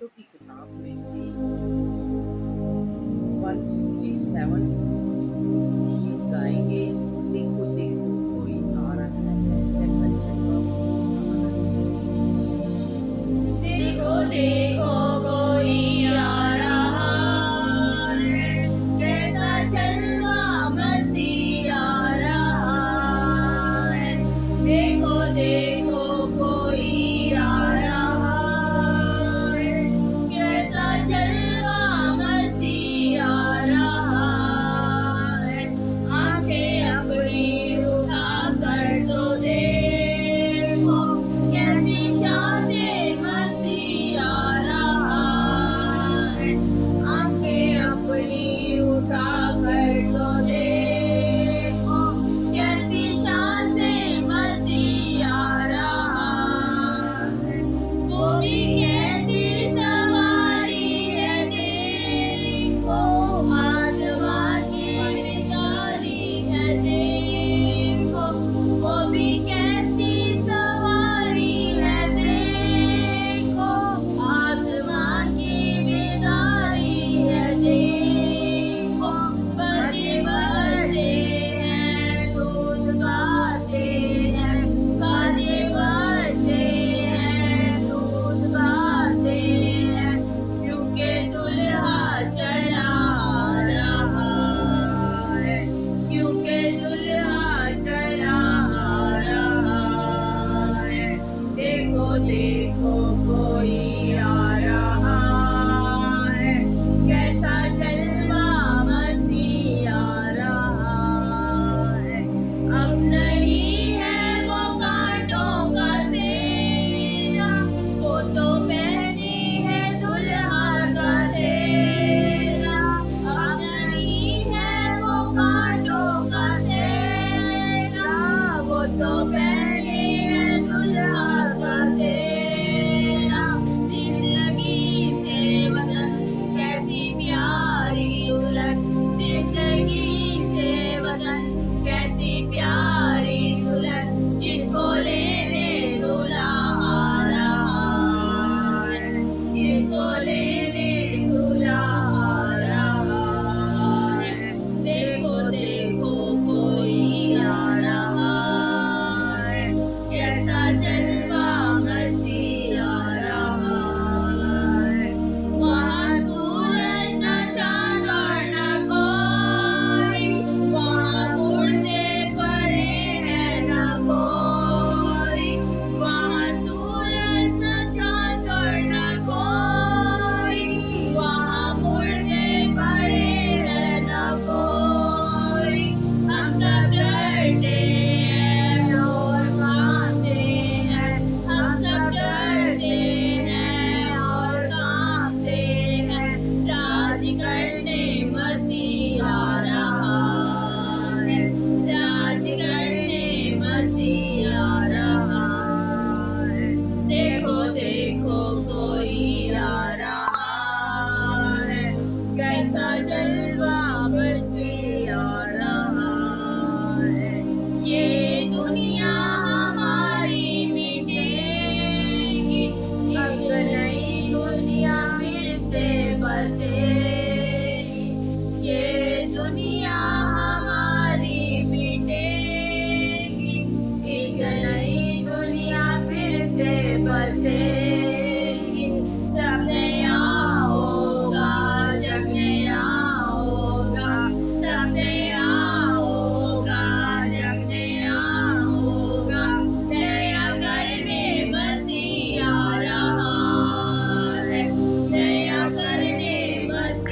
गीतों की किताब में से 167 गीत गाएंगे। देखो देखो कोई आ रहा है, ऐसा चलवा देखो देखो कोई आ रहा है, कैसा जलवा मसीह आ रहा है। देखो देखो कोई आ रहा है, कैसा जलवा मसीह आ रहा है। आंखें अपनी उठा कर तो देखो, कैसी शान से मसीह आ रहा है। आंखें अपनी उठा कर तो देखो, कैसी शान से मसीह आ रहा है। वो भी कैसी सवारी है, देखो आसमां की बिदारी है, देखो वो भी कैसी सवारी है, देखो आसमां की बिदारी है, देखो बजे बजे हैं दूध गाते हैं, बजे बजे हैं दूध गाते हैं, क्योंकि दुल्हा चला आ रहा है, क्योंकि दुल्हा चला आ रहा है। देखो देखो कोई आ रहा है, कैसा जलवा मसीह आ रहा है। अब नहीं है वो कांटों का सेना, वो तो पहनी है दुल्हा का सेना। अब नहीं है वो कांटों का सेना, वो तो पहने है दुल्हा का सेना। जिंदगी से वतन कैसी प्यारी दुल्हन, जिंदगी से वतन कैसी प्यारी दुल्हन, जिसको लेने दूल्हा आ रहा है, जिसको लेने दूल्हा आ रहा है। देखो देखो कोई आ रहा है, कैसा जलवा मसीह आ रहा है। वहाँ सूरज न चाँद और न कोई, वहाँ उड़ने परे है न कोई। वहाँ सूरज न चाँद और न कोई, वहाँ उड़ने परे है न कोई। हम सब डरते हैं और कांपते हैं, हम सब डरते हैं और कांपते हैं। राज करने मसीह आ रहा है, राज करने मसीह आ रहा है। देखो देखो कोई आ रहा है, कैसा जलवा मसीह आ रहा है। ये दुनिया हमारी मिटेगी, अब नई दुनिया फिर से बसेगी। ये दुनिया हमारी मिटेगी, एक नई दुनिया फिर से बसेगी। सब नया होगा, जग नया होगा, सब नया होगा, जग नया होगा। नया करने मसीह आ रहा है, नया करने मसीह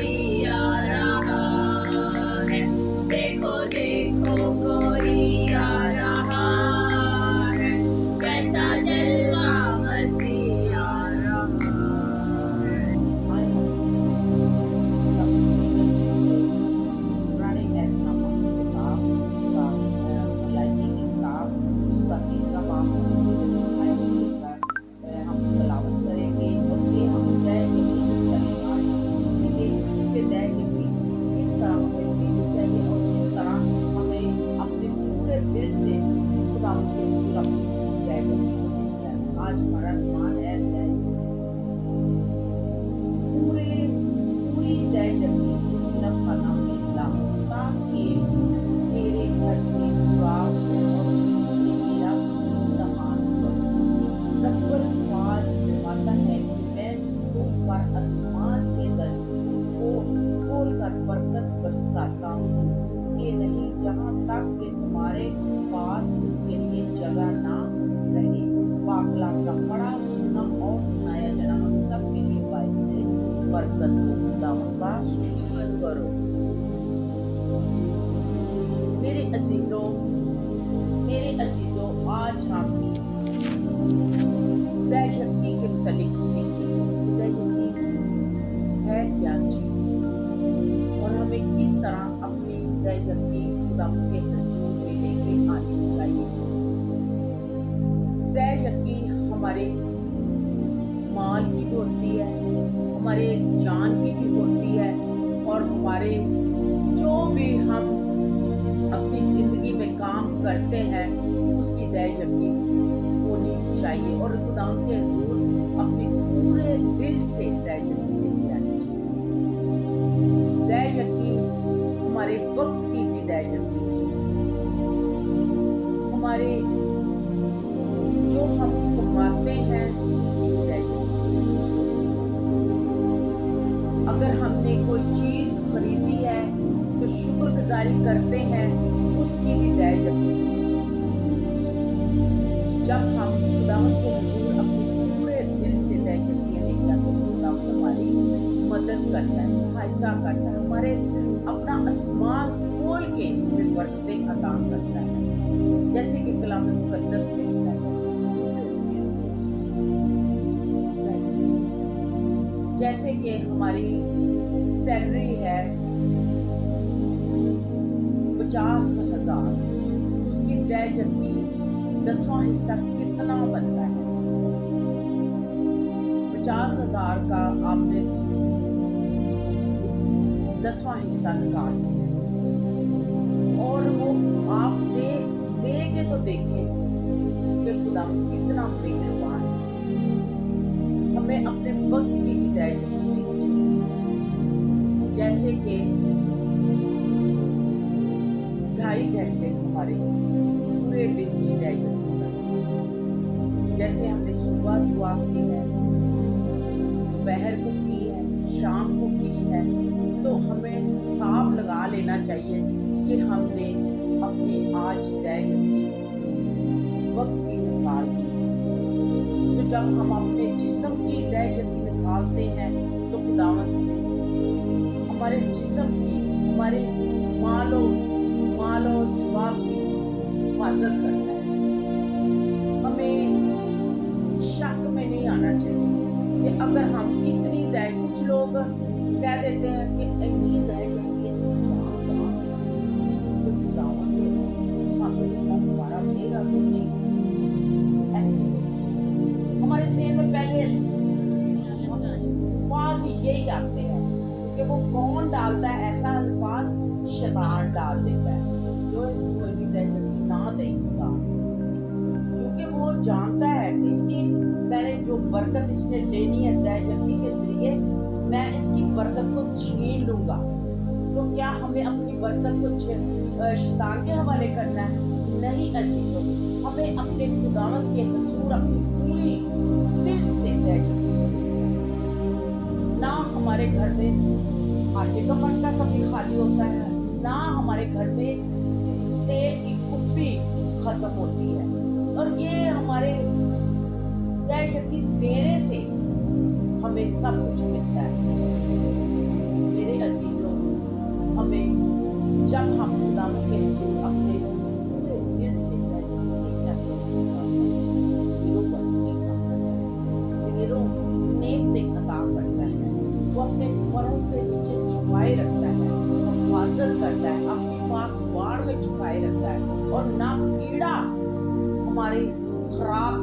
जगती से तिलक का नाम निकला ताकि मेरे घर में विवाह और मेरा समान रब्बुल फाज फरमाता है कि मैं तुम पर आसमान के दर को खोल कर बरकत बरसाता हूँ। ये नहीं यहाँ तक कि तुम्हारे पास उसके लिए जगह ना रहे। पाकला का पढ़ा सुना और सुनाया जाना हम सब के लिए बाइस से बरकत हो। खुदावंद का शुक्र करो। मेरे अजीजों आज हम दयाशक्ति के मुतालिक सीखेंगे। दयाशक्ति है क्या चीज और हमें किस तरह अपनी दयाशक्ति खुदावंद के हुजूर में लेके आनी चाहिए। दयाशक्ति हमारे माल की भी होती है, हमारे जान की भी होती है और हमारे जो भी हम अपनी जिंदगी में काम करते हैं उसकी दयाशक्ति होनी चाहिए और खुदावंद के हुजूर अपने पूरे दिल से दयाशक्ति लेके आनी चाहिए। दयाशक्ति हमारे वक्त की भी दयाशक्ति, हमारे जो हम कमाते हैं उसकी भी दयाशक्ति। अगर हमने कोई चीज खरीदी है तो शुक्रगुजारी करते हैं उसकी भी दयाशक्ति। जब हम खुदावंद के हुजूर अपने पूरे दिल से दयाशक्ति लेके आते हैं, खुदावंद हमारी मदद करता है, सहायता करता है, हमारे अपना आसमान खोल के हमें बरकतें अता करता है। जैसे कि कलाम मुकद्दस में लिखा है जैसे कि हमारी सैलरी है 50,000, उसकी दयाशक्ति 10वां हिस्सा कितना बनता है। 50,000 का आपने 10वां हिस्सा निकाल दिया और वो आप दे के तो देखें कि खुदा कितना मेहरबान है। हमें अपने वक्त की दयाशक्ति देनी चाहिए। जैसे कि 2.5 घंटे हमारे पूरे दिन की दयाशक्ति करनी। जैसे हमने सुबह दुआ की है, दोपहर को की है, शाम को की है, तो हमें हिसाब लगा लेना चाहिए कि हमने अपनी आज दयाशक्ति वक्त की निकाल दी। तो जब हम अपने जिस्म की दयाशक्ति निकालते हैं तो खुदावंद हमारे जिस्म की, हमारे मालो स्वाब की हिफाजत करता है। हमें शक में नहीं आना चाहिए कि अगर हम इतनी दया, कुछ लोग कह देते हैं कि इतनी दयाशक्ति से हमारा मेरा तो नहीं। ऐसे हमारे ज़हन में पहले अल्फाज यही आते हैं कि वो कौन डालता है ऐसा अल्फाज, शैतान डाल देता है जो कोई भी दयाशक्ति ना देगा, क्योंकि वो जानता है कि इसकी मैंने जो बरकत इसने लेनी है दयाशक्ति के जरिए, मैं इसकी बरकत को छीन लूंगा। तो क्या हमें अपनी बरकत को शैतान के हवाले करना है? नहीं अजीजों, हमें अपने खुदावंद के हुजूर अपनी पूरी दिल से दयाशक्ति ना। हमारे घर में आटे का मटका कभी खाली होता है, ना हमारे घर में तेल की कुप्पी खत्म होती है। और ये हमारे दयाशक्ति देने से हमें सब कुछ मिलता है। मेरे अजीजों, हमें जब हम खुदावंद के हुजूर अपने पूरे दिल से वो अपने परों के नीचे छुपाए रखता है, हिफाजत करता है, अपनी बाड़ में छुपाए रखता है और ना कीड़ा हमारे खराब